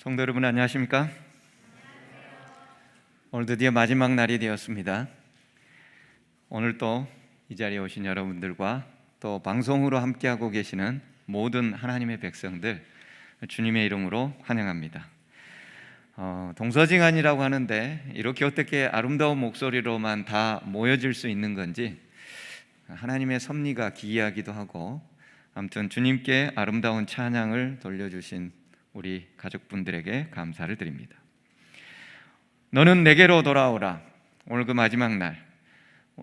성도 여러분, 안녕하십니까? 오늘 드디어 마지막 날이 되었습니다. 오늘 또 이 자리에 오신 여러분들과 또 방송으로 함께하고 계시는 모든 하나님의 백성들, 주님의 이름으로 환영합니다. 동서징안이라고 하는데 이렇게 어떻게 아름다운 목소리로만 다 모여질 수 있는 건지 하나님의 섭리가 기이하기도 하고, 아무튼 주님께 아름다운 찬양을 돌려주신 우리 가족분들에게 감사를 드립니다. 너는 내게로 돌아오라. 오늘 그 마지막 날,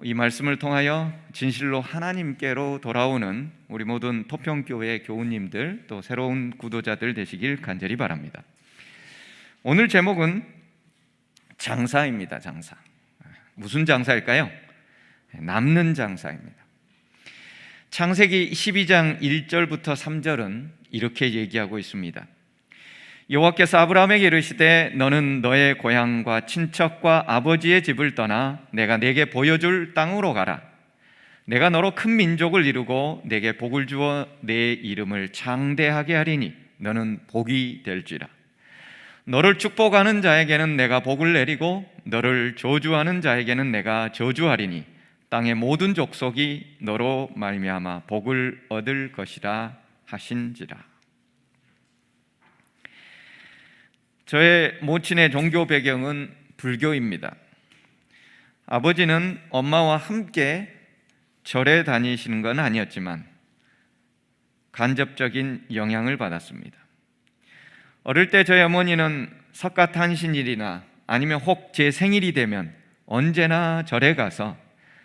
이 말씀을 통하여 진실로 하나님께로 돌아오는 우리 모든 토평교회 교우님들, 또 새로운 구도자들 되시길 간절히 바랍니다. 오늘 제목은 장사입니다. 장사. 무슨 장사일까요? 남는 장사입니다. 창세기 12장 1절부터 3절은 이렇게 얘기하고 있습니다. 여호와께서 아브라함에게 이르시되 너는 너의 고향과 친척과 아버지의 집을 떠나 내가 네게 보여줄 땅으로 가라. 내가 너로 큰 민족을 이루고 네게 복을 주어 네 이름을 창대하게 하리니 너는 복이 될지라. 너를 축복하는 자에게는 내가 복을 내리고 너를 저주하는 자에게는 내가 저주하리니 땅의 모든 족속이 너로 말미암아 복을 얻을 것이라 하신지라. 저의 모친의 종교 배경은 불교입니다. 아버지는 엄마와 함께 절에 다니시는 건 아니었지만 간접적인 영향을 받았습니다. 어릴 때 저희 어머니는 석가탄신일이나 아니면 혹 제 생일이 되면 언제나 절에 가서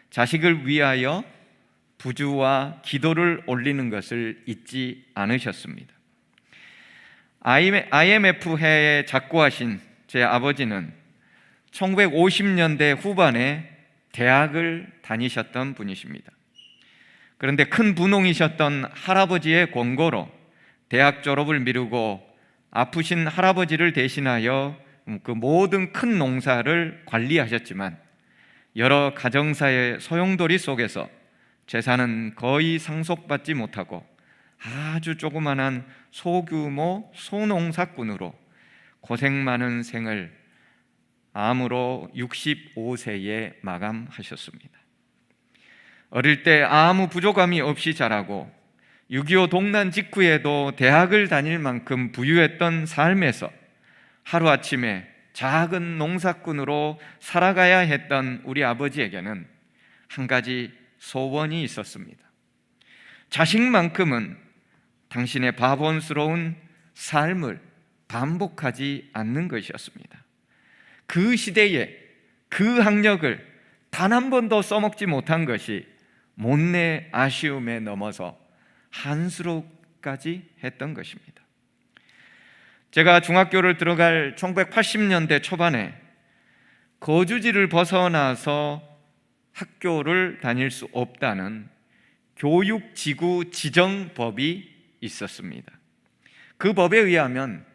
자식을 위하여 부주와 기도를 올리는 것을 잊지 않으셨습니다. IMF 해에 작고하신 제 아버지는 1950년대 후반에 대학을 다니셨던 분이십니다. 그런데 큰 분홍이셨던 할아버지의 권고로 대학 졸업을 미루고 아프신 할아버지를 대신하여 그 모든 큰 농사를 관리하셨지만 여러 가정사의 소용돌이 속에서 재산은 거의 상속받지 못하고 아주 조그만한 소규모 소농사꾼으로 고생 많은 생을 암으로 65세에 마감하셨습니다. 어릴 때 아무 부족함이 없이 자라고 6.25 동란 직후에도 대학을 다닐 만큼 부유했던 삶에서 하루아침에 작은 농사꾼으로 살아가야 했던 우리 아버지에게는 한 가지 소원이 있었습니다. 자식만큼은 당신의 바본스러운 삶을 반복하지 않는 것이었습니다. 그 시대에 그 학력을 단 한 번도 써먹지 못한 것이 못내 아쉬움에 넘어서 한스럽까지 했던 것입니다. 제가 중학교를 들어갈 1980년대 초반에 거주지를 벗어나서 학교를 다닐 수 없다는 교육지구 지정법이 있었습니다. 그 법에 의하면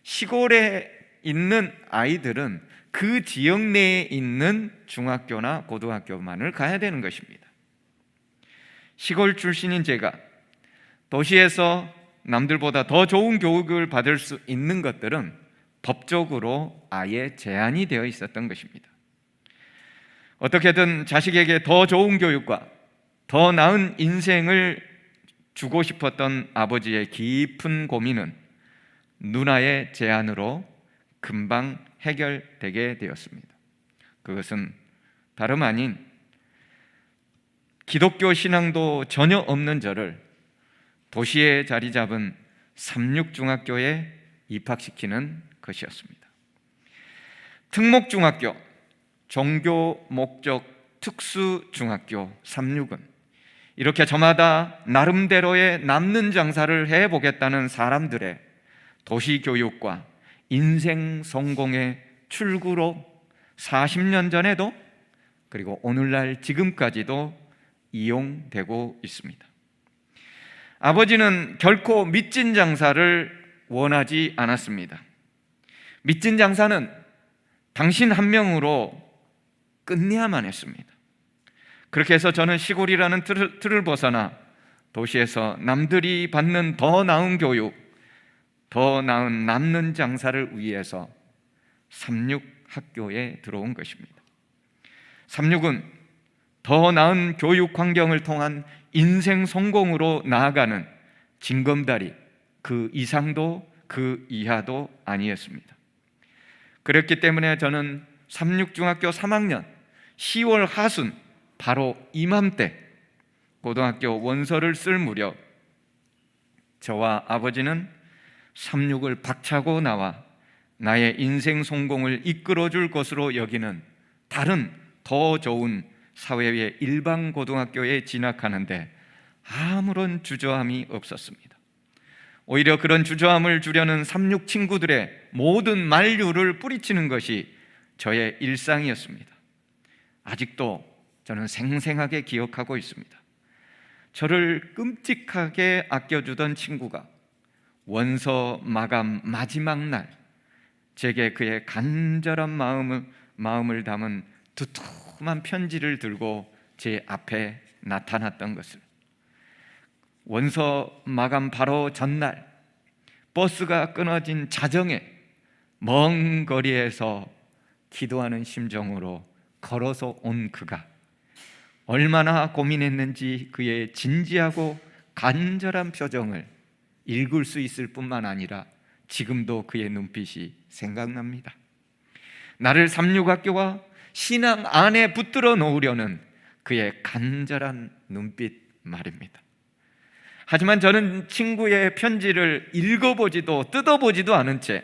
시골에 있는 아이들은 그 지역 내에 있는 중학교나 고등학교만을 가야 되는 것입니다. 시골 출신인 제가 도시에서 남들보다 더 좋은 교육을 받을 수 있는 것들은 법적으로 아예 제한이 되어 있었던 것입니다. 어떻게든 자식에게 더 좋은 교육과 더 나은 인생을 주고 싶었던 아버지의 깊은 고민은 누나의 제안으로 금방 해결되게 되었습니다. 그것은 다름 아닌 기독교 신앙도 전혀 없는 저를 도시에 자리 잡은 삼육중학교에 입학시키는 것이었습니다. 특목중학교, 종교 목적 특수중학교 삼육은 이렇게 저마다 나름대로의 남는 장사를 해보겠다는 사람들의 도시교육과 인생 성공의 출구로 40년 전에도 그리고 오늘날 지금까지도 이용되고 있습니다. 아버지는 결코 밑진 장사를 원하지 않았습니다. 밑진 장사는 당신 한 명으로 끝내야만 했습니다. 그렇게 해서 저는 시골이라는 틀을 벗어나 도시에서 남들이 받는 더 나은 교육, 더 나은 남는 장사를 위해서 삼육학교에 들어온 것입니다. 삼육은 더 나은 교육 환경을 통한 인생 성공으로 나아가는 징검다리, 그 이상도 그 이하도 아니었습니다. 그렇기 때문에 저는 삼육중학교 3학년 10월 하순, 바로 이맘때 고등학교 원서를 쓸 무렵 저와 아버지는 삼육을 박차고 나와 나의 인생 성공을 이끌어줄 것으로 여기는 다른 더 좋은 사회의 일반 고등학교에 진학하는데 아무런 주저함이 없었습니다. 오히려 그런 주저함을 주려는 삼육 친구들의 모든 만류를 뿌리치는 것이 저의 일상이었습니다. 아직도 저는 생생하게 기억하고 있습니다. 저를 끔찍하게 아껴주던 친구가 원서 마감 마지막 날 제게 그의 간절한 마음을 담은 두툼한 편지를 들고 제 앞에 나타났던 것을, 원서 마감 바로 전날 버스가 끊어진 자정에 먼 거리에서 기도하는 심정으로 걸어서 온 그가 얼마나 고민했는지 그의 진지하고 간절한 표정을 읽을 수 있을 뿐만 아니라 지금도 그의 눈빛이 생각납니다. 나를 삼육학교와 신앙 안에 붙들어 놓으려는 그의 간절한 눈빛 말입니다. 하지만 저는 친구의 편지를 읽어보지도 뜯어보지도 않은 채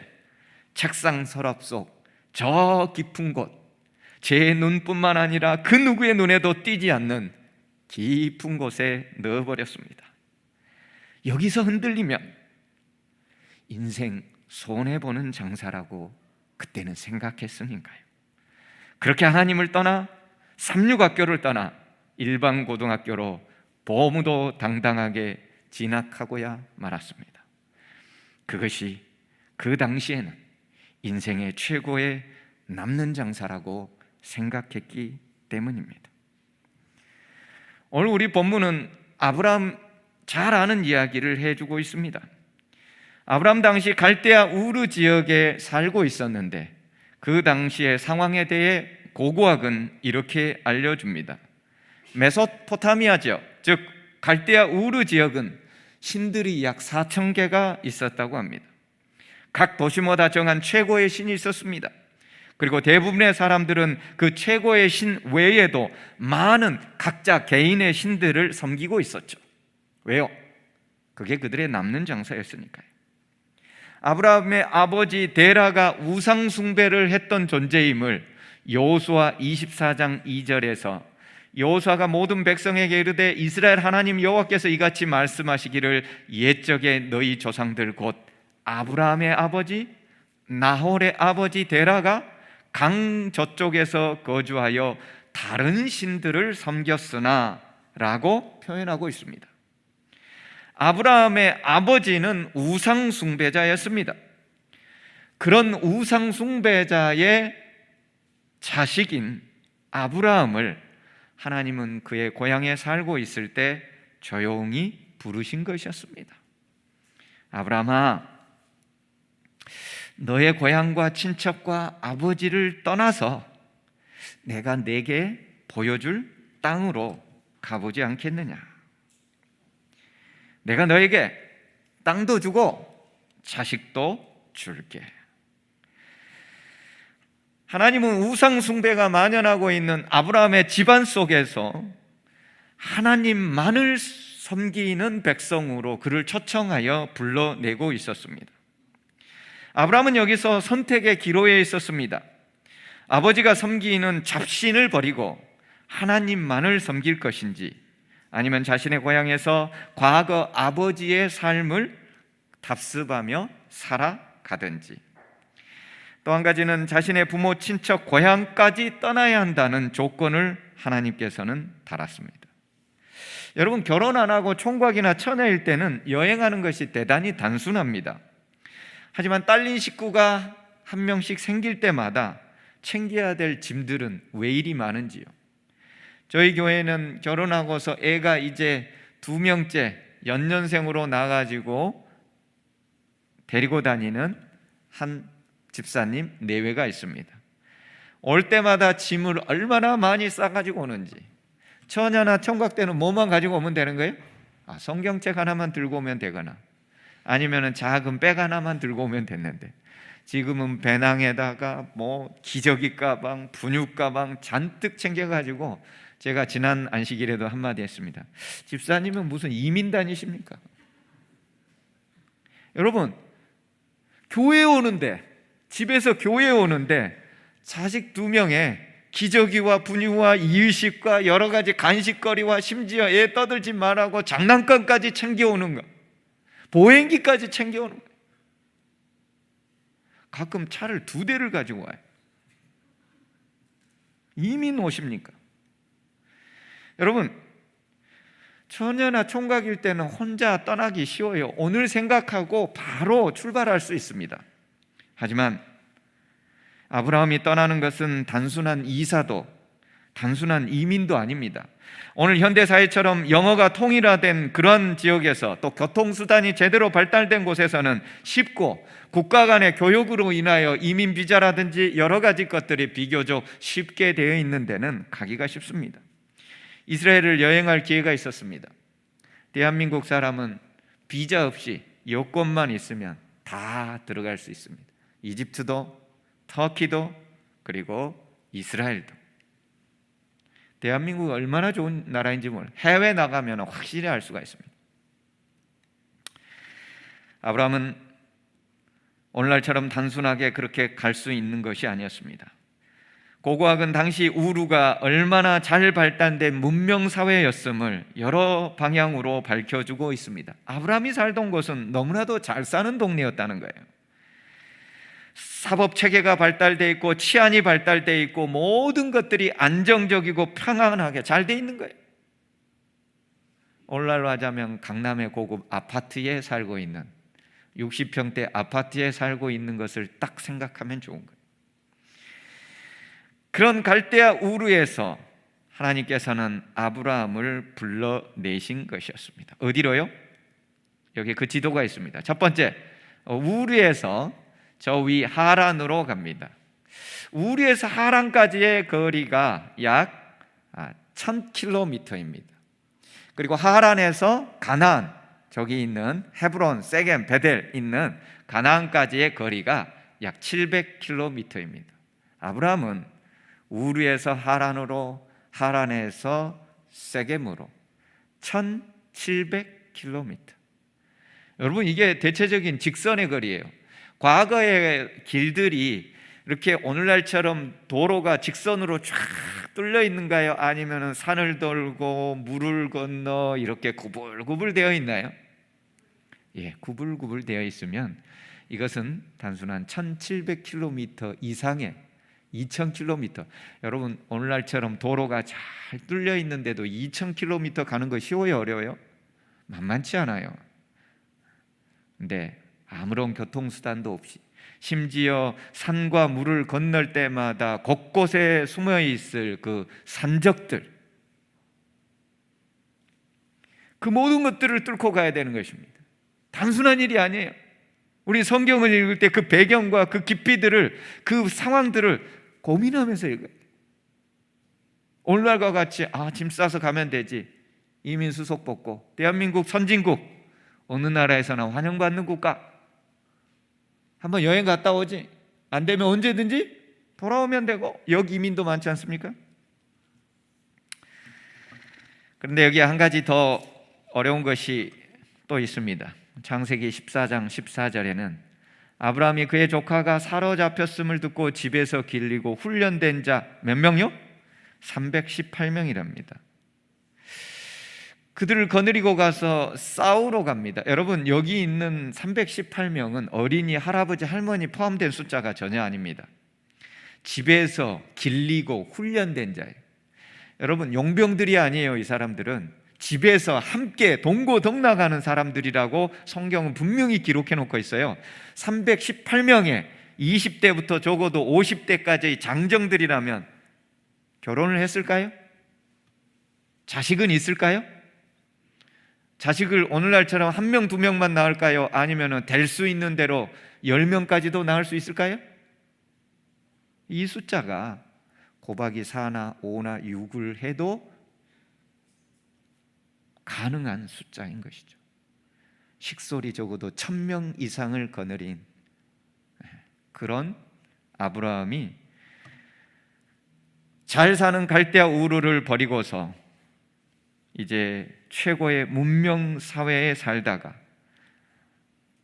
책상 서랍 속 저 깊은 곳, 제 눈뿐만 아니라 그 누구의 눈에도 띄지 않는 깊은 곳에 넣어버렸습니다. 여기서 흔들리면 인생 손해보는 장사라고 그때는 생각했으니까요. 그렇게 하나님을 떠나 삼육학교를 떠나 일반 고등학교로 보무도 당당하게 진학하고야 말았습니다. 그것이 그 당시에는 인생의 최고의 남는 장사라고 생각했기 때문입니다. 오늘 우리 본문은 아브라함 잘 아는 이야기를 해주고 있습니다. 아브라함 당시 갈대아 우르 지역에 살고 있었는데 그 당시의 상황에 대해 고고학은 이렇게 알려줍니다. 메소포타미아 지역, 즉 갈대아 우르 지역은 신들이 약 4,000개가 있었다고 합니다. 각 도시마다 정한 최고의 신이 있었습니다. 그리고 대부분의 사람들은 그 최고의 신 외에도 많은 각자 개인의 신들을 섬기고 있었죠. 왜요? 그게 그들의 남는 장사였으니까요. 아브라함의 아버지 데라가 우상 숭배를 했던 존재임을 여호수아 24장 2절에서 여호수아가 모든 백성에게 이르되 이스라엘 하나님 여호와께서 이같이 말씀하시기를 옛적에 너희 조상들 곧 아브라함의 아버지 나홀의 아버지 데라가 강 저쪽에서 거주하여 다른 신들을 섬겼으나 라고 표현하고 있습니다. 아브라함의 아버지는 우상 숭배자였습니다. 그런 우상 숭배자의 자식인 아브라함을 하나님은 그의 고향에 살고 있을 때 조용히 부르신 것이었습니다. 아브라함아, 너의 고향과 친척과 아버지를 떠나서 내가 네게 보여줄 땅으로 가보지 않겠느냐? 내가 너에게 땅도 주고 자식도 줄게. 하나님은 우상 숭배가 만연하고 있는 아브라함의 집안 속에서 하나님만을 섬기는 백성으로 그를 초청하여 불러내고 있었습니다. 아브라함은 여기서 선택의 기로에 있었습니다. 아버지가 섬기는 잡신을 버리고 하나님만을 섬길 것인지, 아니면 자신의 고향에서 과거 아버지의 삶을 답습하며 살아가든지, 또 한 가지는 자신의 부모, 친척, 고향까지 떠나야 한다는 조건을 하나님께서는 달았습니다. 여러분, 결혼 안 하고 총각이나 처녀일 때는 여행하는 것이 대단히 단순합니다. 하지만 딸린 식구가 한 명씩 생길 때마다 챙겨야 될 짐들은 왜 이리 많은지요. 저희 교회는 결혼하고서 애가 이제 2명째 연년생으로 나가지고 데리고 다니는 한 집사님 내외가 있습니다. 올 때마다 짐을 얼마나 많이 싸가지고 오는지. 처녀나 총각 때는 뭐만 가지고 오면 되는 거예요? 성경책 하나만 들고 오면 되거나 아니면 작은 백 하나만 들고 오면 됐는데, 지금은 배낭에다가 기저귀 가방, 분유 가방 잔뜩 챙겨가지고, 제가 지난 안식일에도 한마디 했습니다. 집사님은 무슨 이민 다니십니까? 여러분, 교회에 오는데, 집에서 교회에 오는데 자식 2명에 기저귀와 분유와 이유식과 여러 가지 간식거리와 심지어 애 떠들지 말라고 장난감까지 챙겨오는 거, 보행기까지 챙겨오는 거. 가끔 차를 2대를 가지고 와요. 이민 오십니까? 여러분, 처녀나 총각일 때는 혼자 떠나기 쉬워요. 오늘 생각하고 바로 출발할 수 있습니다. 하지만 아브라함이 떠나는 것은 단순한 이사도, 단순한 이민도 아닙니다. 오늘 현대사회처럼 영어가 통일화된 그런 지역에서, 또 교통수단이 제대로 발달된 곳에서는 쉽고, 국가 간의 교역으로 인하여 이민 비자라든지 여러 가지 것들이 비교적 쉽게 되어 있는 데는 가기가 쉽습니다. 이스라엘을 여행할 기회가 있었습니다. 대한민국 사람은 비자 없이 여권만 있으면 다 들어갈 수 있습니다. 이집트도, 터키도, 그리고 이스라엘도. 대한민국이 얼마나 좋은 나라인지 해외 나가면 확실히 알 수가 있습니다. 아브라함은 오늘날처럼 단순하게 그렇게 갈 수 있는 것이 아니었습니다. 고고학은 당시 우루가 얼마나 잘 발달된 문명사회였음을 여러 방향으로 밝혀주고 있습니다. 아브라함이 살던 곳은 너무나도 잘 사는 동네였다는 거예요. 사법체계가 발달되어 있고, 치안이 발달되어 있고, 모든 것들이 안정적이고 평안하게 잘 되어 있는 거예요. 오늘날로 하자면 강남의 고급 아파트에 살고 있는, 60평대 아파트에 살고 있는 것을 딱 생각하면 좋은 거예요. 그런 갈대아 우르에서 하나님께서는 아브라함을 불러내신 것이었습니다. 어디로요? 여기 그 지도가 있습니다. 첫 번째, 우르에서 저 위 하란으로 갑니다. 우르에서 하란까지의 거리가 약 1000km입니다. 그리고 하란에서 가나안, 저기 있는 헤브론, 세겜, 베델 있는 가나안까지의 거리가 약 700km입니다. 아브라함은 우르에서 하란으로, 하란에서 세겜으로 1700km. 여러분, 이게 대체적인 직선의 거리예요. 과거의 길들이 이렇게 오늘날처럼 도로가 직선으로 쫙 뚫려 있는가요? 아니면 산을 돌고 물을 건너 이렇게 구불구불 되어 있나요? 예, 구불구불 되어 있으면 이것은 단순한 1700km 이상의 2000km. 여러분, 오늘날처럼 도로가 잘 뚫려 있는데도 2000km 가는 거 쉬워요, 어려워요? 만만치 않아요. 근데 아무런 교통수단도 없이, 심지어 산과 물을 건널 때마다 곳곳에 숨어 있을 그 산적들, 그 모든 것들을 뚫고 가야 되는 것입니다. 단순한 일이 아니에요. 우리 성경을 읽을 때 그 배경과 그 깊이들을, 그 상황들을 고민하면서 읽어요. 오늘날과 같이 짐 싸서 가면 되지, 이민 수속 뽑고, 대한민국 선진국, 어느 나라에서나 환영받는 국가, 한번 여행 갔다 오지, 안 되면 언제든지 돌아오면 되고, 역이민도 많지 않습니까? 그런데 여기 한 가지 더 어려운 것이 또 있습니다. 창세기 14장 14절에는 아브라함이 그의 조카가 사로잡혔음을 듣고 집에서 길리고 훈련된 자 몇 명요? 318명이랍니다. 그들을 거느리고 가서 싸우러 갑니다. 여러분, 여기 있는 318명은 어린이, 할아버지, 할머니 포함된 숫자가 전혀 아닙니다. 집에서 길리고 훈련된 자예요. 여러분, 용병들이 아니에요. 이 사람들은 집에서 함께 동고동락하는 사람들이라고 성경은 분명히 기록해 놓고 있어요. 318명의 20대부터 적어도 50대까지의 장정들이라면 결혼을 했을까요? 자식은 있을까요? 자식을 오늘날처럼 1명, 2명만 낳을까요? 아니면 될 수 있는 대로 10명까지도 낳을 수 있을까요? 이 숫자가 곱하기 4나 5나 6을 해도 가능한 숫자인 것이죠. 식솔이 적어도 1000명 이상을 거느린 그런 아브라함이 잘 사는 갈대아 우르를 버리고서 이제 최고의 문명 사회에 살다가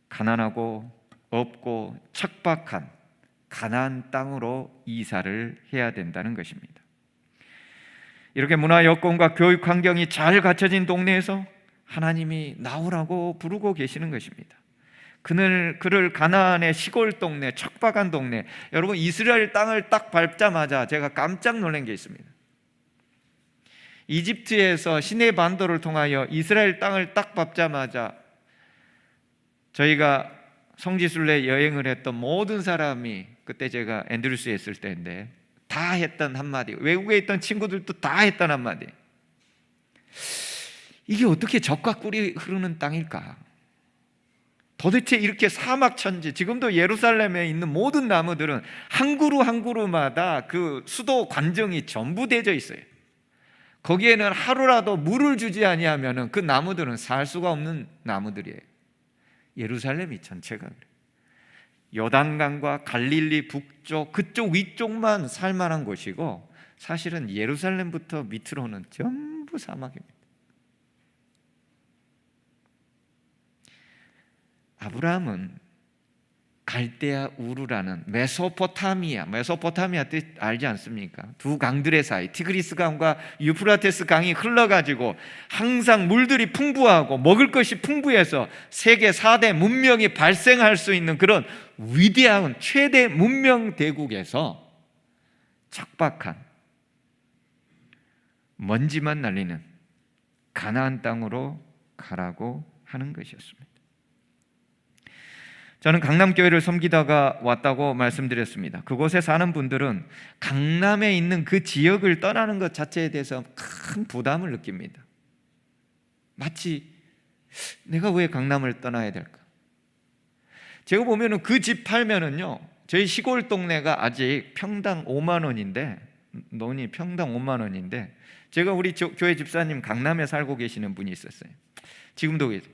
가난하고 없고 척박한 가나안 땅으로 이사를 해야 된다는 것입니다. 이렇게 문화 여건과 교육 환경이 잘 갖춰진 동네에서 하나님이 나오라고 부르고 계시는 것입니다. 그를 가나안의 시골 동네, 척박한 동네, 여러분 이스라엘 땅을 딱 밟자마자 제가 깜짝 놀란 게 있습니다. 이집트에서 시내 반도를 통하여 이스라엘 땅을 딱 밟자마자 저희가 성지순례 여행을 했던 모든 사람이, 그때 제가 앤드루스에 있을 때인데, 다 했던 한마디, 외국에 있던 친구들도 다 했던 한마디, 이게 어떻게 젖과 꿀이 흐르는 땅일까? 도대체 이렇게 사막 천지, 지금도 예루살렘에 있는 모든 나무들은 한 그루 한 그루마다 그 수도 관정이 전부 되어 있어요. 거기에는 하루라도 물을 주지 아니하면 그 나무들은 살 수가 없는 나무들이에요. 예루살렘이 전체가 그래요. 요단강과 갈릴리 북쪽, 그쪽 위쪽만 살만한 곳이고 사실은 예루살렘부터 밑으로는 전부 사막입니다. 아브라함은 갈대아 우르라는 메소포타미아 뜻 알지 않습니까? 두 강들의 사이, 티그리스 강과 유프라테스 강이 흘러가지고 항상 물들이 풍부하고 먹을 것이 풍부해서 세계 4대 문명이 발생할 수 있는 그런 위대한 최대 문명 대국에서 척박한 먼지만 날리는 가나안 땅으로 가라고 하는 것이었습니다. 저는 강남교회를 섬기다가 왔다고 말씀드렸습니다. 그곳에 사는 분들은 강남에 있는 그 지역을 떠나는 것 자체에 대해서 큰 부담을 느낍니다. 마치 내가 왜 강남을 떠나야 될까? 제가 보면은 그 집 팔면은요, 저희 시골 동네가 아직 평당 5만 원인데, 논이 평당 5만 원인데, 제가 우리 교회 집사님 강남에 살고 계시는 분이 있었어요. 지금도 계세요.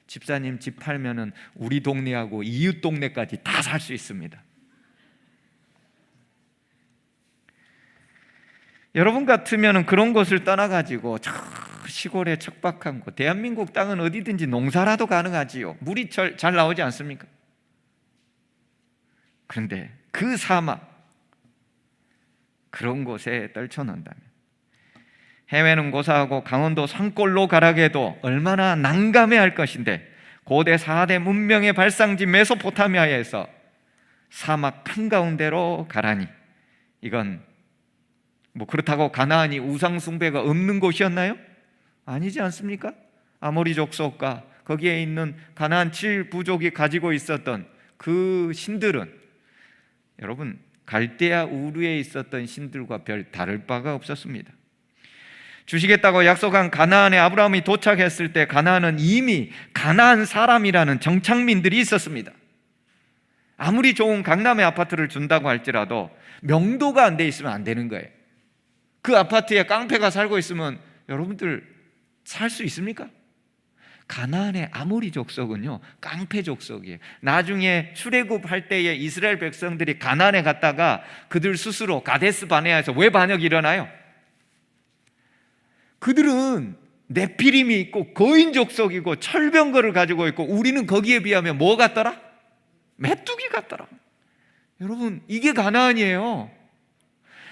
집사님 집 팔면은 우리 동네하고 이웃 동네까지 다 살 수 있습니다. 여러분 같으면은 그런 곳을 떠나가지고 저 시골의 척박한 곳, 대한민국 땅은 어디든지 농사라도 가능하지요. 물이 잘 나오지 않습니까? 그런데 그 사막, 그런 곳에 떨쳐놓는다면, 해외는 고사하고 강원도 산골로 가라게도 얼마나 난감해할 것인데, 고대 4대 문명의 발상지 메소포타미아에서 사막 한가운데로 가라니, 이건 뭐 그렇다고 가나안이 우상 숭배가 없는 곳이었나요? 아니지 않습니까? 아모리 족속과 거기에 있는 가나안 7부족이 가지고 있었던 그 신들은 여러분 갈대아 우르에 있었던 신들과 별 다를 바가 없었습니다. 주시겠다고 약속한 가나안에 아브라함이 도착했을 때 가나안은 이미 가나안 사람이라는 정착민들이 있었습니다. 아무리 좋은 강남의 아파트를 준다고 할지라도 명도가 안 돼 있으면 안 되는 거예요. 그 아파트에 깡패가 살고 있으면 여러분들 살 수 있습니까? 가나안의 아모리 족속은요 깡패 족속이에요. 나중에 출애굽할 때에 이스라엘 백성들이 가나안에 갔다가 그들 스스로 가데스 바네아에서 왜 반역이 일어나요? 그들은 네피림이 있고 거인 족속이고 철병거를 가지고 있고 우리는 거기에 비하면 뭐 같더라? 메뚜기 같더라. 여러분 이게 가나안이에요.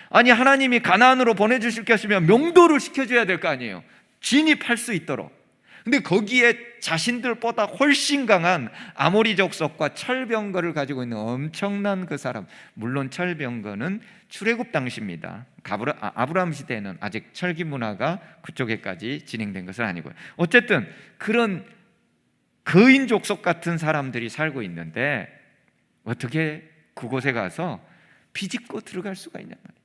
아니 하나님이 가나안으로 보내주실 것이면 명도를 시켜줘야 될 거 아니에요. 진입할 수 있도록. 근데 거기에 자신들보다 훨씬 강한 아모리 족속과 철병거를 가지고 있는 엄청난 그 사람, 물론 철병거는 출애굽 당시입니다. 아브라함 시대에는 아직 철기 문화가 그쪽에까지 진행된 것은 아니고요. 어쨌든 그런 거인 족속 같은 사람들이 살고 있는데 어떻게 그곳에 가서 비집고 들어갈 수가 있냔 말이에요.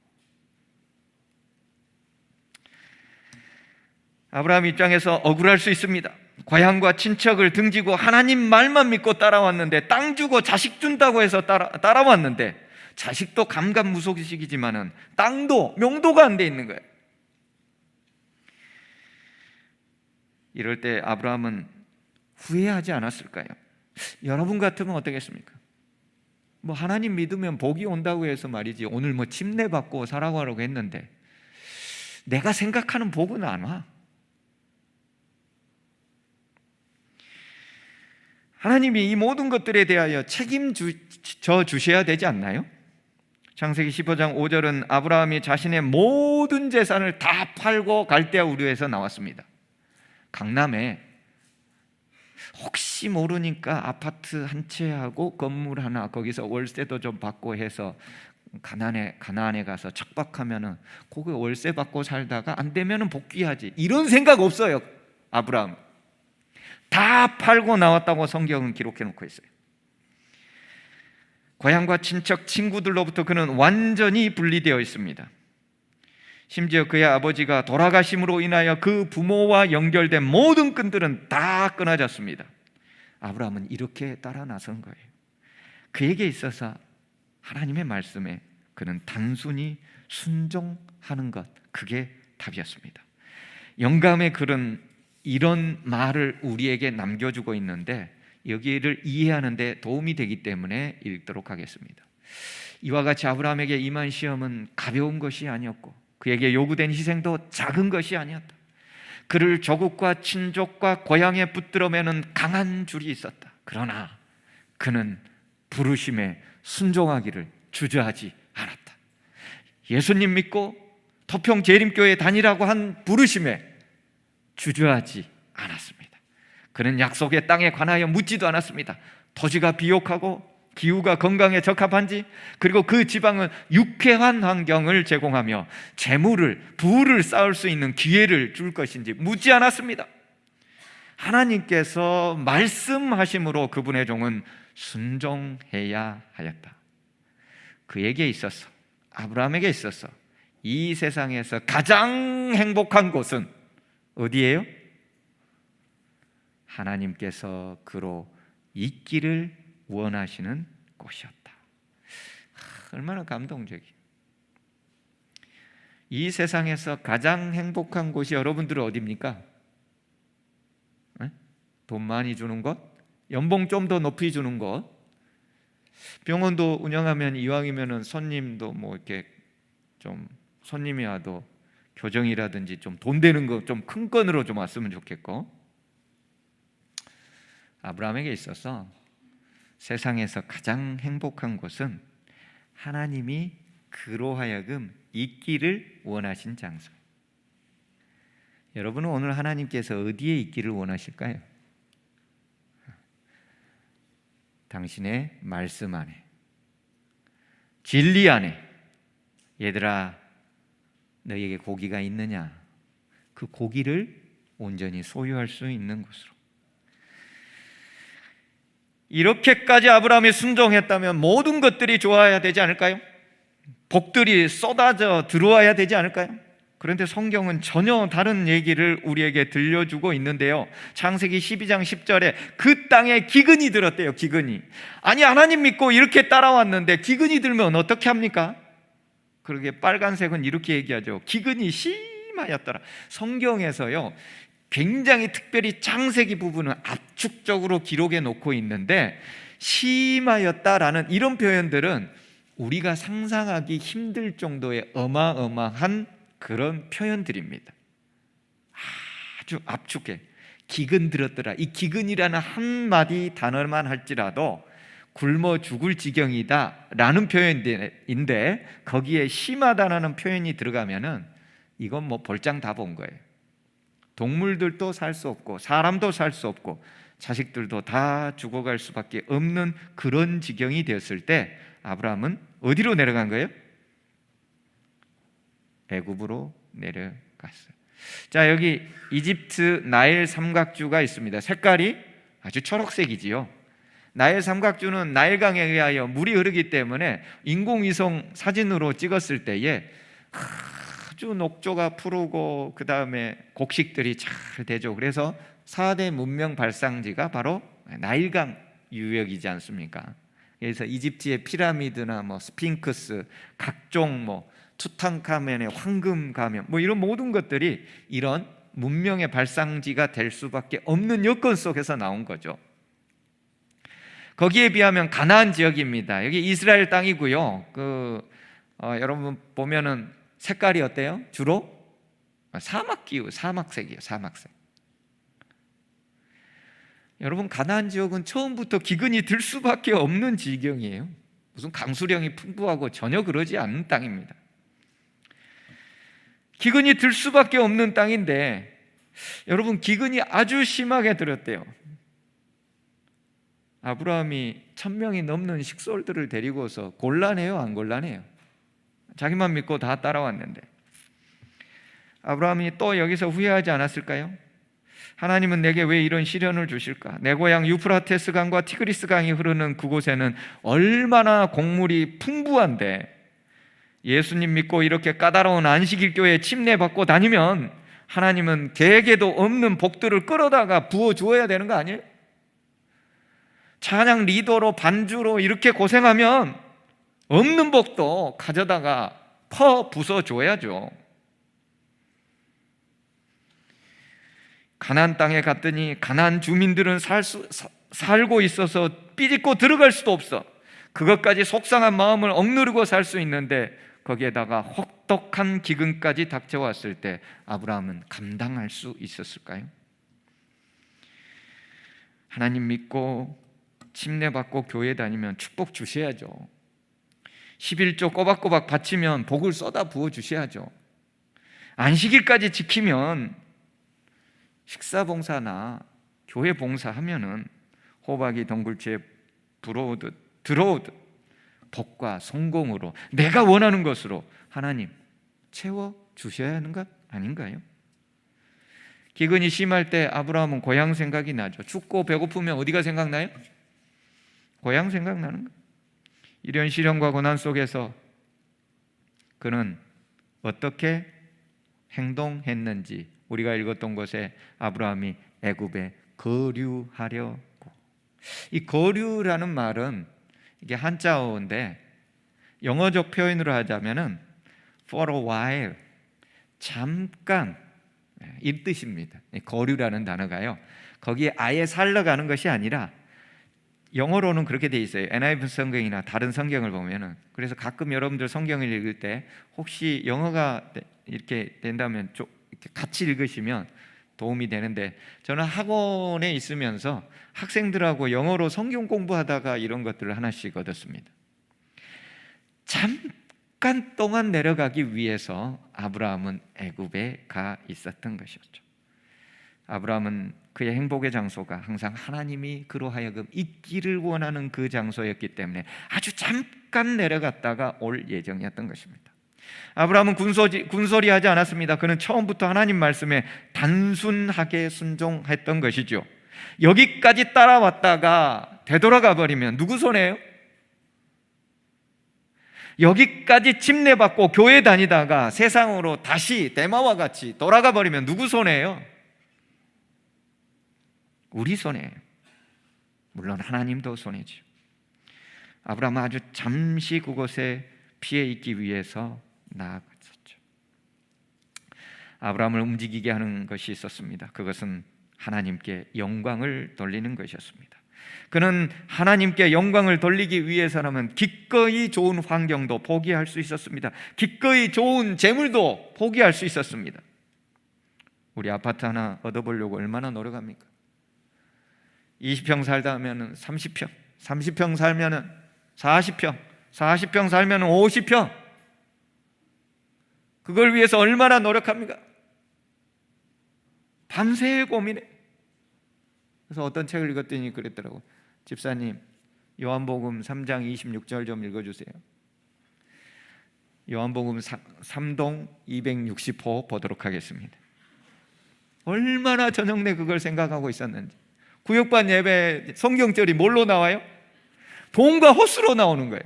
아브라함 입장에서 억울할 수 있습니다. 고향과 친척을 등지고 하나님 말만 믿고 따라왔는데, 땅 주고 자식 준다고 해서 따라왔는데, 자식도 감감무소식이지만은 땅도 명도가 안 돼 있는 거예요. 이럴 때 아브라함은 후회하지 않았을까요? 여러분 같으면 어떻겠습니까? 뭐 하나님 믿으면 복이 온다고 해서 말이지, 오늘 뭐 침례받고 살아가라고 했는데 내가 생각하는 복은 안 와. 하나님이 이 모든 것들에 대하여 책임져 주셔야 되지 않나요? 창세기 15장 5절은 아브라함이 자신의 모든 재산을 다 팔고 갈대아 우르에서 나왔습니다. 강남에 혹시 모르니까 아파트 한 채하고 건물 하나, 거기서 월세도 좀 받고 해서 가나안에 가서 척박하면은 거기 월세 받고 살다가 안 되면은 복귀하지, 이런 생각 없어요. 아브라함 다 팔고 나왔다고 성경은 기록해 놓고 있어요. 고향과 친척, 친구들로부터 그는 완전히 분리되어 있습니다. 심지어 그의 아버지가 돌아가심으로 인하여 그 부모와 연결된 모든 끈들은 다 끊어졌습니다. 아브라함은 이렇게 따라 나선 거예요. 그에게 있어서 하나님의 말씀에 그는 단순히 순종하는 것, 그게 답이었습니다. 영감의 글은 이런 말을 우리에게 남겨주고 있는데, 여기를 이해하는 데 도움이 되기 때문에 읽도록 하겠습니다. 이와 같이 아브라함에게 임한 시험은 가벼운 것이 아니었고, 그에게 요구된 희생도 작은 것이 아니었다. 그를 조국과 친족과 고향에 붙들어매는 강한 줄이 있었다. 그러나 그는 부르심에 순종하기를 주저하지 않았다. 예수님 믿고 토평 재림교회 다니라고 한 부르심에 주저하지 않았습니다. 그는 약속의 땅에 관하여 묻지도 않았습니다. 토지가 비옥하고 기후가 건강에 적합한지, 그리고 그 지방은 유쾌한 환경을 제공하며 부를 쌓을 수 있는 기회를 줄 것인지 묻지 않았습니다. 하나님께서 말씀하심으로 그분의 종은 순종해야 하였다. 그에게 있어서, 아브라함에게 있어서 이 세상에서 가장 행복한 곳은 어디예요? 하나님께서 그로 있기를 원하시는 곳이었다. 얼마나 감동적이에요. 이 세상에서 가장 행복한 곳이 여러분들은 어디입니까? 돈 많이 주는 곳? 연봉 좀 더 높이 주는 곳? 병원도 운영하면 이왕이면은 손님도 뭐 이렇게 좀, 손님이 와도 교정이라든지 좀 돈 되는 거 좀 큰 건으로 좀 왔으면 좋겠고, 아브라함에게 있어서 세상에서 가장 행복한 곳은 하나님이 그로 하여금 있기를 원하신 장소. 여러분은 오늘 하나님께서 어디에 있기를 원하실까요? 당신의 말씀 안에, 진리 안에. 얘들아, 너희에게 고기가 있느냐? 그 고기를 온전히 소유할 수 있는 곳으로. 이렇게까지 아브라함이 순종했다면 모든 것들이 좋아야 되지 않을까요? 복들이 쏟아져 들어와야 되지 않을까요? 그런데 성경은 전혀 다른 얘기를 우리에게 들려주고 있는데요. 창세기 12장 10절에 그 땅에 기근이 들었대요. 기근이. 아니, 하나님 믿고 이렇게 따라왔는데 기근이 들면 어떻게 합니까? 그러게 빨간색은 이렇게 얘기하죠. 기근이 심하였더라. 성경에서요, 굉장히 특별히 창세기 부분은 압축적으로 기록해 놓고 있는데, 심하였다라는 이런 표현들은 우리가 상상하기 힘들 정도의 어마어마한 그런 표현들입니다. 아주 압축해. 기근 들었더라. 이 기근이라는 한마디 단어만 할지라도 굶어 죽을 지경이다 라는 표현인데, 거기에 심하다라는 표현이 들어가면은 이건 뭐 볼장 다 본 거예요. 동물들도 살 수 없고 사람도 살 수 없고 자식들도 다 죽어갈 수밖에 없는 그런 지경이 되었을 때 아브라함은 어디로 내려간 거예요? 애굽으로 내려갔어요. 자, 여기 이집트 나일 삼각주가 있습니다. 색깔이 아주 초록색이지요. 나일 삼각주는 나일강에 의하여 물이 흐르기 때문에 인공위성 사진으로 찍었을 때에 아주 녹조가 푸르고 그 다음에 곡식들이 잘 되죠. 그래서 4대 문명 발상지가 바로 나일강 유역이지 않습니까? 그래서 이집트의 피라미드나 뭐 스핑크스, 각종 뭐 투탕카멘의 황금 가면 뭐 이런 모든 것들이 이런 문명의 발상지가 될 수밖에 없는 여건 속에서 나온 거죠. 거기에 비하면 가나안 지역입니다. 여기 이스라엘 땅이고요. 여러분 보면은 색깔이 어때요? 주로 사막 기후, 사막색이에요. 사막색. 여러분 가나안 지역은 처음부터 기근이 들 수밖에 없는 지경이에요. 무슨 강수량이 풍부하고 전혀 그러지 않는 땅입니다. 기근이 들 수밖에 없는 땅인데 여러분 기근이 아주 심하게 들었대요. 아브라함이 1000명이 넘는 식솔들을 데리고서 곤란해요? 안 곤란해요? 자기만 믿고 다 따라왔는데 아브라함이 또 여기서 후회하지 않았을까요? 하나님은 내게 왜 이런 시련을 주실까? 내 고향 유프라테스 강과 티그리스 강이 흐르는 그곳에는 얼마나 곡물이 풍부한데 예수님 믿고 이렇게 까다로운 안식일교회에 침례받고 다니면 하나님은 계획에도 없는 복들을 끌어다가 부어주어야 되는 거 아니에요? 찬양 리더로 반주로 이렇게 고생하면 없는 복도 가져다가 퍼 부숴줘야죠. 가나안 땅에 갔더니 가나안 주민들은 살고 있어서 삐짓고 들어갈 수도 없어. 그것까지 속상한 마음을 억누르고 살 수 있는데 거기에다가 혹독한 기근까지 닥쳐왔을 때 아브라함은 감당할 수 있었을까요? 하나님 믿고 침례받고 교회 다니면 축복 주셔야죠. 11조 꼬박꼬박 바치면 복을 쏟아 부어 주셔야죠. 안식일까지 지키면 식사 봉사나 교회 봉사하면은 호박이 덩굴지에 들어오듯 복과 성공으로 내가 원하는 것으로 하나님 채워 주셔야 하는 것 아닌가요? 기근이 심할 때 아브라함은 고향 생각이 나죠. 춥고 배고프면 어디가 생각나요? 고향 생각나는 거예요. 이런 시련과 고난 속에서 그는 어떻게 행동했는지 우리가 읽었던 곳에 아브라함이 애굽에 거류하려고. 이 거류라는 말은 이게 한자어인데 영어적 표현으로 하자면은 for a while, 잠깐 이 뜻입니다. 거류라는 단어가요. 거기에 아예 살러 가는 것이 아니라 영어로는 그렇게 돼 있어요. NIV 성경이나 다른 성경을 보면은. 그래서 가끔 여러분들 성경을 읽을 때 혹시 영어가 이렇게 된다면 좀 이렇게 같이 읽으시면 도움이 되는데 저는 학원에 있으면서 학생들하고 영어로 성경 공부하다가 이런 것들을 하나씩 얻었습니다. 잠깐 동안 내려가기 위해서 아브라함은 애굽에 가 있었던 것이었죠. 아브라함은 그의 행복의 장소가 항상 하나님이 그로 하여금 있기를 원하는 그 장소였기 때문에 아주 잠깐 내려갔다가 올 예정이었던 것입니다. 아브라함은 군소리하지 않았습니다. 그는 처음부터 하나님 말씀에 단순하게 순종했던 것이죠. 여기까지 따라왔다가 되돌아가 버리면 누구 손해예요? 여기까지 침례받고 교회 다니다가 세상으로 다시 대마와 같이 돌아가 버리면 누구 손해예요? 우리 손해예요. 물론 하나님도 손해죠. 아브라함은 아주 잠시 그곳에 피해 있기 위해서 나아갔었죠. 아브라함을 움직이게 하는 것이 있었습니다. 그것은 하나님께 영광을 돌리는 것이었습니다. 그는 하나님께 영광을 돌리기 위해서라면 기꺼이 좋은 환경도 포기할 수 있었습니다. 기꺼이 좋은 재물도 포기할 수 있었습니다. 우리 아파트 하나 얻어보려고 얼마나 노력합니까? 20평 살다 하면 30평, 30평 살면 40평, 40평 살면 50평. 그걸 위해서 얼마나 노력합니까? 밤새 고민해. 그래서 어떤 책을 읽었더니 그랬더라고. 집사님, 요한복음 3장 26절 좀 읽어주세요. 요한복음 3동 260호 보도록 하겠습니다. 얼마나 저녁 내 그걸 생각하고 있었는지. 구역반 예배 성경절이 뭘로 나와요? 돈과 호수로 나오는 거예요.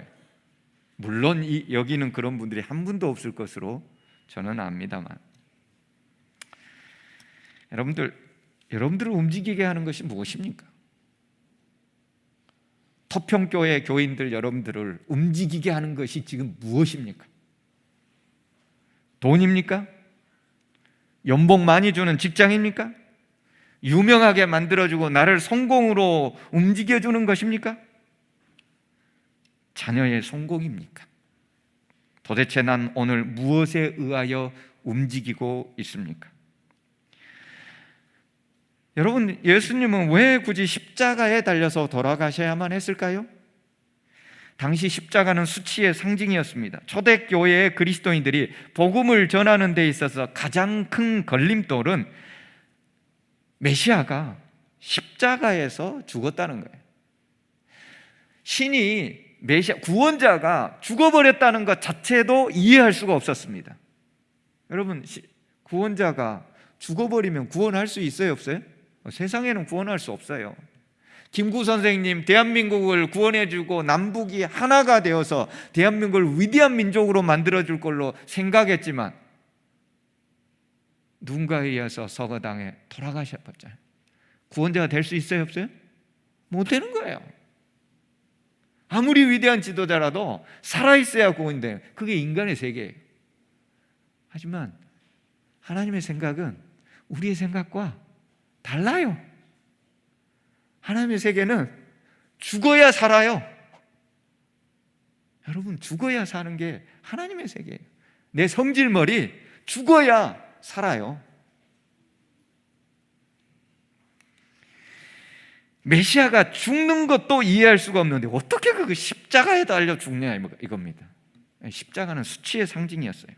물론 여기는 그런 분들이 한 분도 없을 것으로 저는 압니다만, 여러분들을 움직이게 하는 것이 무엇입니까? 토평교회 교인들 여러분들을 움직이게 하는 것이 지금 무엇입니까? 돈입니까? 연봉 많이 주는 직장입니까? 유명하게 만들어주고 나를 성공으로 움직여주는 것입니까? 자녀의 성공입니까? 도대체 난 오늘 무엇에 의하여 움직이고 있습니까? 여러분, 예수님은 왜 굳이 십자가에 달려서 돌아가셔야만 했을까요? 당시 십자가는 수치의 상징이었습니다. 초대교회의 그리스도인들이 복음을 전하는 데 있어서 가장 큰 걸림돌은 메시아가 십자가에서 죽었다는 거예요. 신이 메시아, 구원자가 죽어버렸다는 것 자체도 이해할 수가 없었습니다. 여러분, 구원자가 죽어버리면 구원할 수 있어요, 없어요? 세상에는 구원할 수 없어요. 김구 선생님 대한민국을 구원해주고 남북이 하나가 되어서 대한민국을 위대한 민족으로 만들어줄 걸로 생각했지만 누군가에 의해서 서거당에 돌아가셔버렸잖아요. 구원자가 될 수 있어요, 없어요? 못 되는 거예요. 아무리 위대한 지도자라도 살아있어야 구원이 돼요. 그게 인간의 세계예요. 하지만 하나님의 생각은 우리의 생각과 달라요. 하나님의 세계는 죽어야 살아요. 여러분, 죽어야 사는 게 하나님의 세계예요. 내 성질머리 죽어야 살아요. 메시아가 죽는 것도 이해할 수가 없는데 어떻게 그 십자가에 달려 죽냐 이겁니다. 십자가는 수치의 상징이었어요.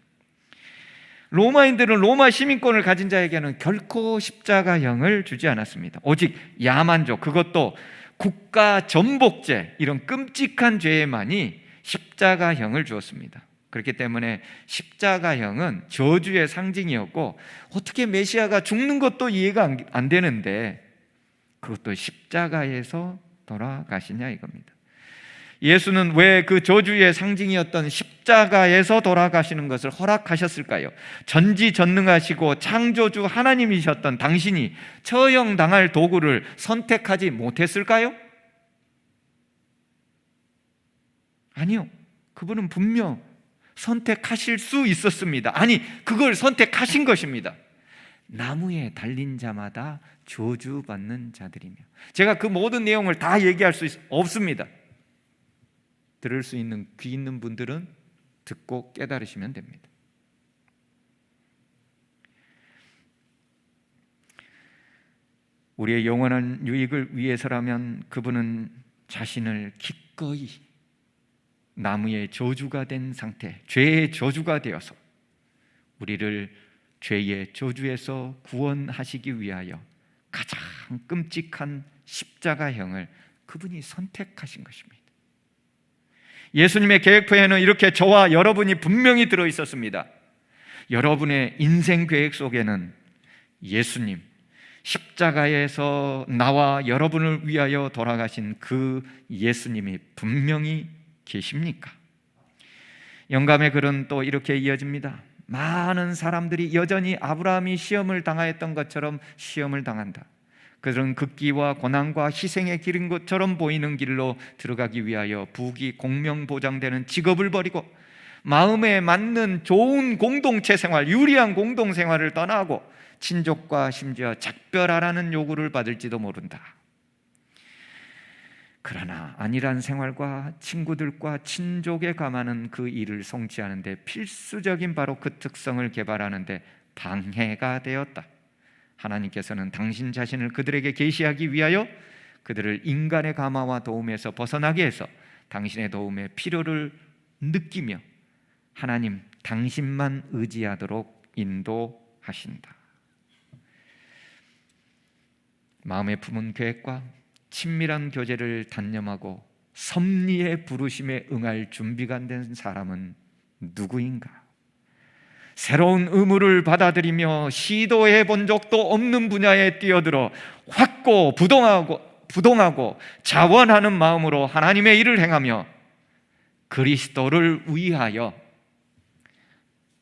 로마인들은 로마 시민권을 가진 자에게는 결코 십자가형을 주지 않았습니다. 오직 야만족, 그것도 국가 전복죄, 이런 끔찍한 죄에만이 십자가형을 주었습니다. 그렇기 때문에 십자가형은 저주의 상징이었고, 어떻게 메시아가 죽는 것도 이해가 안 되는데 그것도 십자가에서 돌아가시냐 이겁니다. 예수는 왜 그 저주의 상징이었던 십자가에서 돌아가시는 것을 허락하셨을까요? 전지전능하시고 창조주 하나님이셨던 당신이 처형당할 도구를 선택하지 못했을까요? 아니요. 그분은 분명 선택하실 수 있었습니다. 아니, 그걸 선택하신 것입니다. 나무에 달린 자마다 저주받는 자들이며. 제가 그 모든 내용을 다 얘기할 수 없습니다. 들을 수 있는 귀 있는 분들은 듣고 깨달으시면 됩니다. 우리의 영원한 유익을 위해서라면 그분은 자신을 기꺼이 나무의 저주가 된 상태, 죄의 저주가 되어서 우리를 죄의 저주에서 구원하시기 위하여 가장 끔찍한 십자가형을 그분이 선택하신 것입니다. 예수님의 계획표에는 이렇게 저와 여러분이 분명히 들어있었습니다. 여러분의 인생 계획 속에는 예수님, 십자가에서 나와 여러분을 위하여 돌아가신 그 예수님이 분명히 계십니까? 영감의 글은 또 이렇게 이어집니다. 많은 사람들이 여전히 아브라함이 시험을 당하였던 것처럼 시험을 당한다. 그들은 극기와 고난과 희생의 길인 것처럼 보이는 길로 들어가기 위하여 부귀 공명보장되는 직업을 버리고 마음에 맞는 좋은 공동체 생활, 유리한 공동생활을 떠나고 친족과 심지어 작별하라는 요구를 받을지도 모른다. 그러나 안일한 생활과 친구들과 친족에 감하는 그 일을 성취하는데 필수적인 바로 그 특성을 개발하는데 방해가 되었다. 하나님께서는 당신 자신을 그들에게 계시하기 위하여 그들을 인간의 감화와 도움에서 벗어나게 해서 당신의 도움의 필요를 느끼며 하나님 당신만 의지하도록 인도하신다. 마음에 품은 계획과 친밀한 교제를 단념하고 섭리의 부르심에 응할 준비가 안 된 사람은 누구인가? 새로운 의무를 받아들이며 시도해 본 적도 없는 분야에 뛰어들어 확고 부동하고 자원하는 마음으로 하나님의 일을 행하며 그리스도를 위하여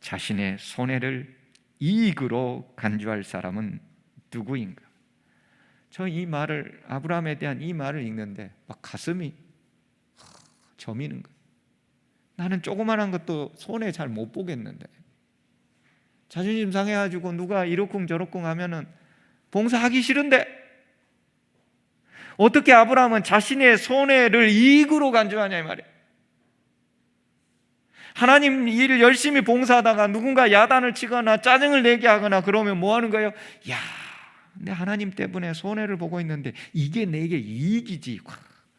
자신의 손해를 이익으로 간주할 사람은 누구인가? 저 이 말을, 아브라함에 대한 이 말을 읽는데 막 가슴이 저미는 거예요. 나는 조그만한 것도 손해 잘 못 보겠는데, 자존심 상해가지고 누가 이러쿵저러쿵 하면은 봉사하기 싫은데, 어떻게 아브라함은 자신의 손해를 이익으로 간주하냐 이 말이에요. 하나님 일을 열심히 봉사하다가 누군가 야단을 치거나 짜증을 내게 하거나 그러면 뭐 하는 거예요? 야, 근데 하나님 때문에 손해를 보고 있는데 이게 내게 이익이지.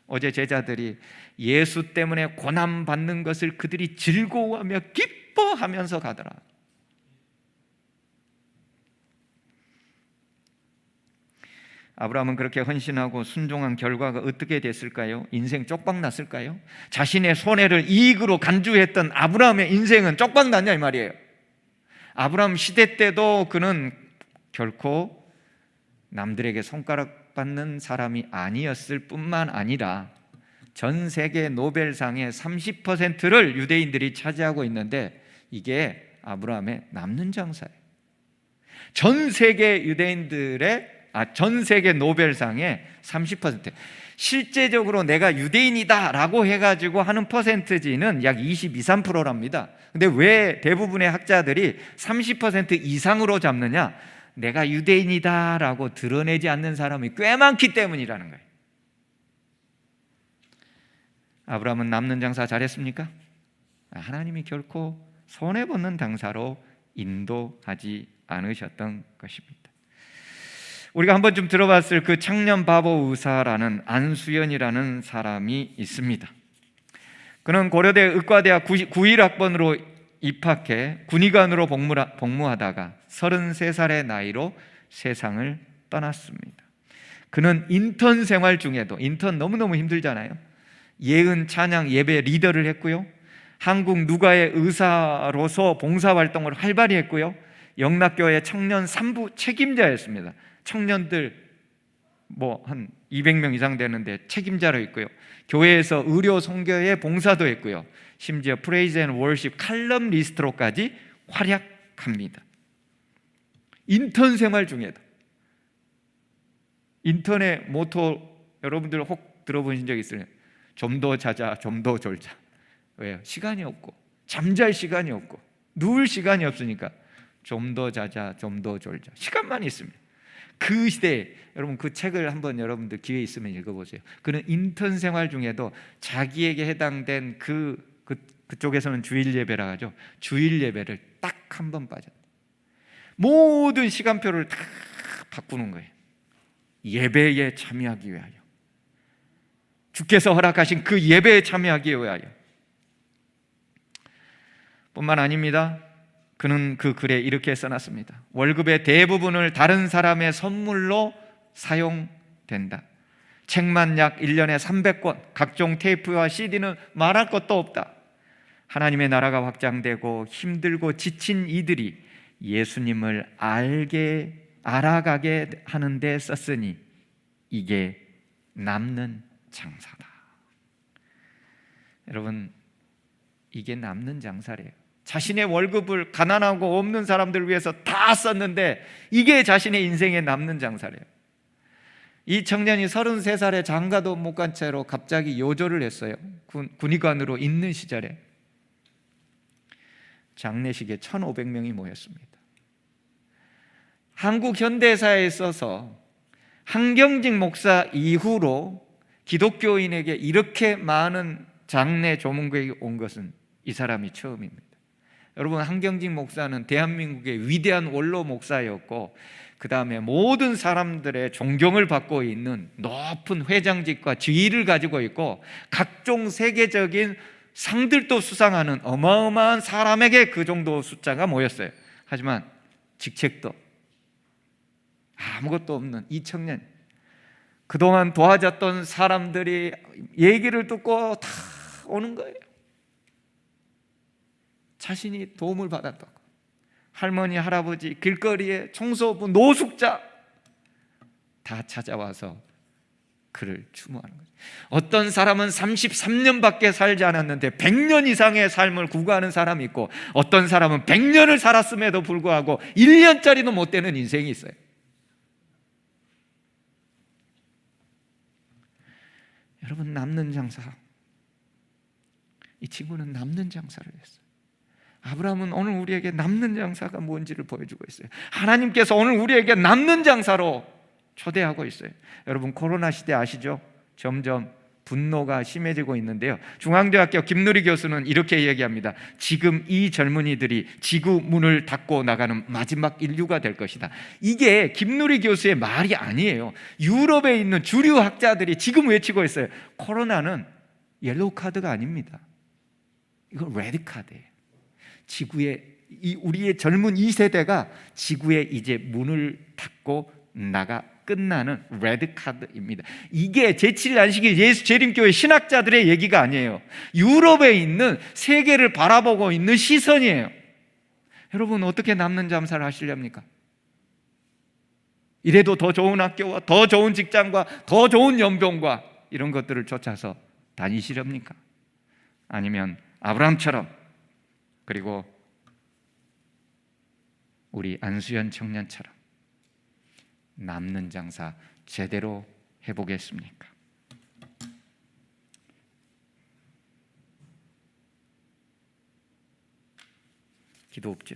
어제 제자들이 예수 때문에 고난받는 것을 그들이 즐거워하며 기뻐하면서 가더라. 아브라함은 그렇게 헌신하고 순종한 결과가 어떻게 됐을까요? 인생 쪽박 났을까요? 자신의 손해를 이익으로 간주했던 아브라함의 인생은 쪽박 났냐 이 말이에요. 아브라함 시대 때도 그는 결코 남들에게 손가락 받는 사람이 아니었을 뿐만 아니라 전 세계 노벨상의 30%를 유대인들이 차지하고 있는데 이게 아브라함의 남는 장사예요. 전 세계 전 세계 노벨상의 30%. 실제적으로 내가 유대인이다라고 해가지고 하는 퍼센트지는 약 22, 23%랍니다. 근데 왜 대부분의 학자들이 30% 이상으로 잡느냐? 내가 유대인이다라고 드러내지 않는 사람이 꽤 많기 때문이라는 거예요. 아브라함은 남는 장사 잘했습니까? 하나님이 결코 손해보는 장사로 인도하지 않으셨던 것입니다. 우리가 한번 좀 들어봤을 그 청년 바보 의사라는 안수연이라는 사람이 있습니다. 그는 고려대 의과대학 91학번으로 입학해 군의관으로 복무하다가 33살의 나이로 세상을 떠났습니다. 그는 인턴 생활 중에도, 인턴 너무너무 힘들잖아요. 예은 찬양 예배 리더를 했고요, 한국 누가의 의사로서 봉사활동을 활발히 했고요, 영락교회 청년 3부 책임자였습니다. 청년들 한 200명 이상 되는데 책임자로 있고요, 교회에서 의료 선교의 봉사도 했고요, 심지어 프레이즈 앤 월십 칼럼니스트로까지 활약합니다. 인턴 생활 중에도. 인턴의 모토 여러분들 혹 들어보신 적 있어요? 좀 더 자자, 좀 더 졸자. 왜요? 시간이 없고, 잠잘 시간이 없고, 누울 시간이 없으니까 좀 더 자자, 좀 더 졸자. 시간만 있습니다. 그 시대에 여러분 그 책을 한번 여러분들 기회 있으면 읽어보세요. 그는 인턴 생활 중에도 자기에게 해당된 그쪽에서는 주일 예배라 하죠. 주일 예배를 딱 한 번 빠졌다. 모든 시간표를 다 바꾸는 거예요. 예배에 참여하기 위하여, 주께서 허락하신 그 예배에 참여하기 위하여. 뿐만 아닙니다. 그는 그 글에 이렇게 써놨습니다. 월급의 대부분을 다른 사람의 선물로 사용된다. 책만 약 1년에 300권, 각종 테이프와 CD는 말할 것도 없다. 하나님의 나라가 확장되고 힘들고 지친 이들이 예수님을 알아가게 하는 데 썼으니 이게 남는 장사다. 여러분, 이게 남는 장사래요. 자신의 월급을 가난하고 없는 사람들을 위해서 다 썼는데 이게 자신의 인생의 남는 장사래요. 이 청년이 33살에 장가도 못 간 채로 갑자기 요절을 했어요. 군의관으로 있는 시절에. 장례식에 1,500명이 모였습니다. 한국 현대사에 있어서 한경직 목사 이후로 기독교인에게 이렇게 많은 장례 조문객이 온 것은 이 사람이 처음입니다. 여러분, 한경직 목사는 대한민국의 위대한 원로 목사였고, 그 다음에 모든 사람들의 존경을 받고 있는 높은 회장직과 지위를 가지고 있고, 각종 세계적인 상들도 수상하는 어마어마한 사람에게 그 정도 숫자가 모였어요. 하지만 직책도 아무것도 없는 이 청년, 그동안 도와줬던 사람들이 얘기를 듣고 다 오는 거예요. 자신이 도움을 받았다고. 할머니, 할아버지, 길거리에 청소부, 노숙자 다 찾아와서 그를 추모하는 거죠. 어떤 사람은 33년밖에 살지 않았는데 100년 이상의 삶을 구가하는 사람이 있고, 어떤 사람은 100년을 살았음에도 불구하고 1년짜리도 못 되는 인생이 있어요. 여러분, 남는 장사, 이 친구는 남는 장사를 했어요. 아브라함은 오늘 우리에게 남는 장사가 뭔지를 보여주고 있어요. 하나님께서 오늘 우리에게 남는 장사로 초대하고 있어요. 여러분, 코로나 시대 아시죠? 점점 분노가 심해지고 있는데요, 중앙대학교 김누리 교수는 이렇게 얘기합니다. 지금 이 젊은이들이 지구 문을 닫고 나가는 마지막 인류가 될 것이다. 이게 김누리 교수의 말이 아니에요. 유럽에 있는 주류 학자들이 지금 외치고 있어요. 코로나는 옐로우 카드가 아닙니다. 이거 레드 카드예요. 지구의 우리의 젊은 이 세대가 지구에 이제 문을 닫고 나가 끝나는 레드 카드입니다. 이게 제7일 안식일 예수 재림교회 신학자들의 얘기가 아니에요. 유럽에 있는 세계를 바라보고 있는 시선이에요. 여러분, 어떻게 남는 장사를 하시렵니까? 이래도 더 좋은 학교와 더 좋은 직장과 더 좋은 연봉과 이런 것들을 쫓아서 다니시렵니까? 아니면 아브라함처럼, 그리고 우리 안수연 청년처럼 남는 장사 제대로 해보겠습니까? 기도 없죠?